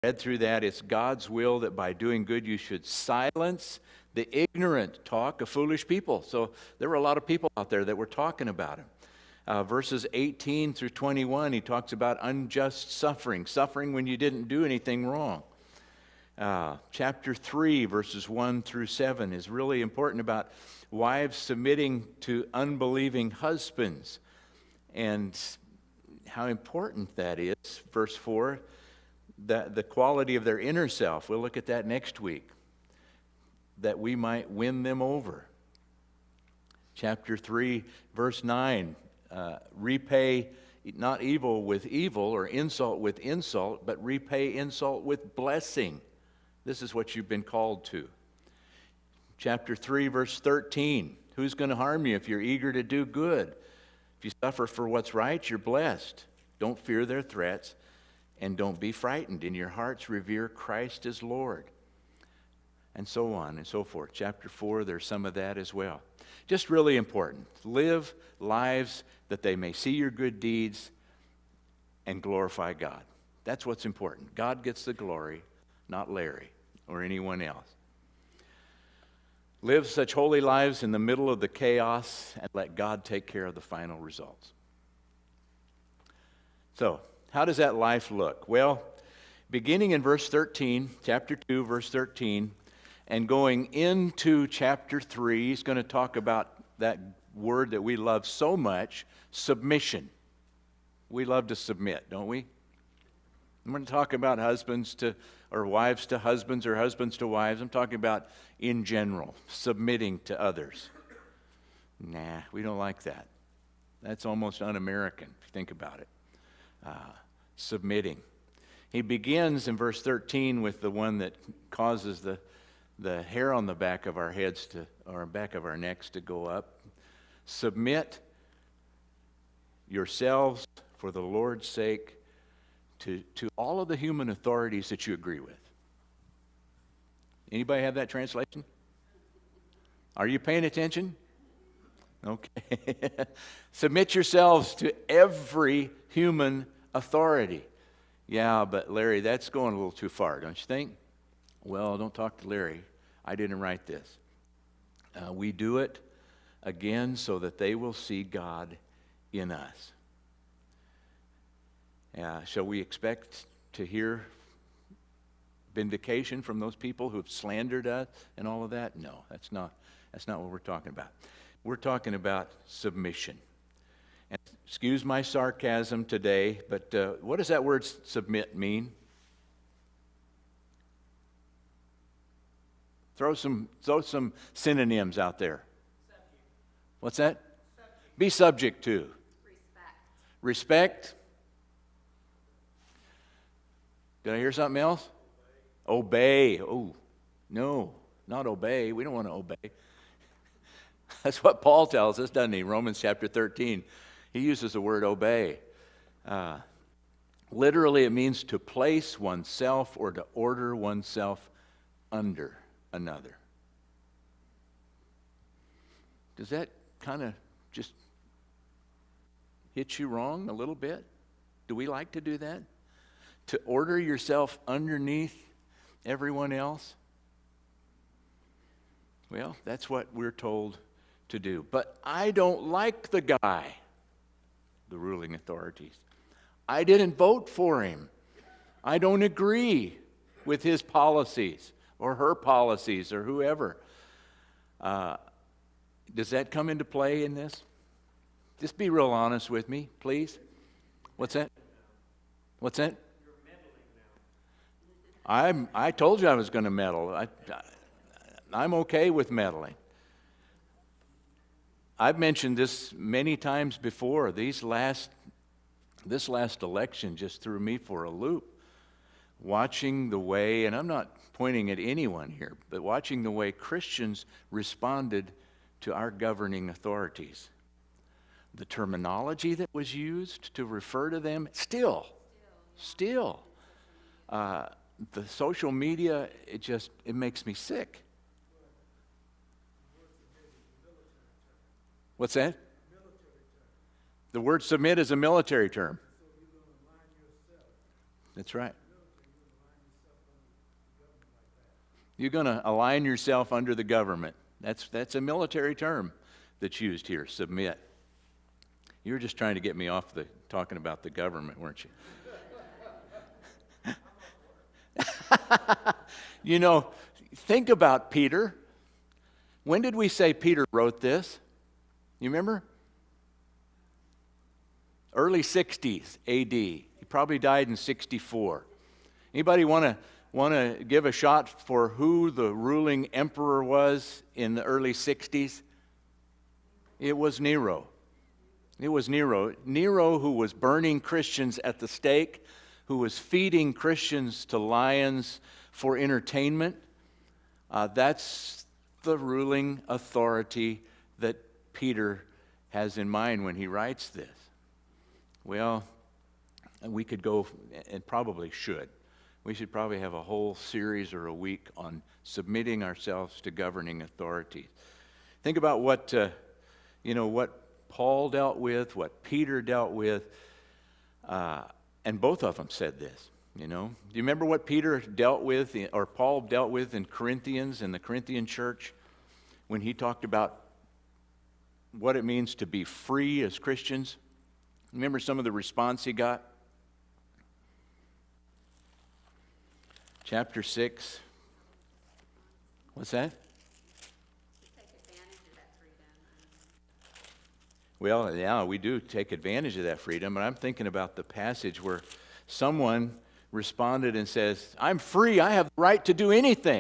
read through that. It's God's will that by doing good you should silence the ignorant talk of foolish people. So there were a lot of people out there that were talking about him. Verses 18 through 21, he talks about unjust suffering when you didn't do anything wrong. Chapter 3, verses 1 through 7 is really important about wives submitting to unbelieving husbands and how important that is. Verse 4, the quality of their inner self. We'll look at that next week, that we might win them over. Chapter 3, verse 9, repay not evil with evil or insult with insult, but repay insult with blessing. This is what you've been called to. Chapter 3, verse 13, who's going to harm you if you're eager to do good? If you suffer for what's right, you're blessed. Don't fear their threats, and don't be frightened. In your hearts, revere Christ as Lord. And so on and so forth. Chapter 4, there's some of that as well. Just really important. Live lives that they may see your good deeds and glorify God. That's what's important. God gets the glory, not Larry or anyone else. Live such holy lives in the middle of the chaos and let God take care of the final results. So, how does that life look? Well, beginning in verse 13, chapter 2, verse 13, and going into chapter 3, he's going to talk about that word that we love so much, submission. We love to submit, don't we? I'm going to talk about husbands to, or wives to husbands, or husbands to wives. I'm talking about in general, submitting to others. Nah, we don't like that. That's almost un-American, if you think about it. Submitting. He begins in verse 13 with the one that causes the hair on the back of our heads to, or back of our necks to go up. Submit yourselves for the Lord's sake to all of the human authorities that you agree with. Anybody have that translation? Are you paying attention? Okay. Submit yourselves to every human authority. Yeah, but Larry, that's going a little too far, don't you think? Well, don't talk to Larry. I didn't write this. We do it, again, so that they will see God in us. Shall we expect to hear vindication from those people who have slandered us and all of that? No, that's not what we're talking about. We're talking about submission. And excuse my sarcasm today, but what does that word submit mean? Throw some synonyms out there. Subject. What's that? Subject. Be subject to. Respect. Did I hear something else? Obey. Oh, no, not obey. We don't want to obey. That's what Paul tells us, doesn't he? Romans chapter 13. He uses the word obey. Literally, it means to place oneself or to order oneself under another. Does that kind of just hit you wrong a little bit? Do we like to do that? To order yourself underneath everyone else? Well, that's what we're told to do. But I don't like the guy, the ruling authorities. I didn't vote for him. I don't agree with his policies or her policies or whoever. Does that come into play in this? Just be real honest with me, please. What's that? What's that? You're meddling now. I told you I was going to meddle. I'm okay with meddling. I've mentioned this many times before. This last election just threw me for a loop. Watching the way, and I'm not pointing at anyone here, but watching the way Christians responded to our governing authorities. The terminology that was used to refer to them, still. The social media, it makes me sick. What's that? The word submit is a military term. That's right. You're going to align yourself under the government. That's a military term that's used here, submit. You were just trying to get me off talking about the government, weren't you? You know, think about Peter. When did we say Peter wrote this? You remember? Early 60s AD. He probably died in 64. Anybody want to give a shot for who the ruling emperor was in the early 60s? It was Nero. It was Nero. Nero, who was burning Christians at the stake, who was feeding Christians to lions for entertainment. That's the ruling authority that Peter has in mind when he writes this. Well, we could go, and probably should. We should probably have a whole series or a week on submitting ourselves to governing authorities. Think about what Paul dealt with, what Peter dealt with, and both of them said this. Do you remember what Peter dealt with, or Paul dealt with in Corinthians, in the Corinthian church, when he talked about what it means to be free as Christians? Remember some of the response he got? Chapter 6. What's that? Take advantage of that freedom. Well, yeah, we do take advantage of that freedom, but I'm thinking about the passage where someone responded and says, I'm free, I have the right to do anything.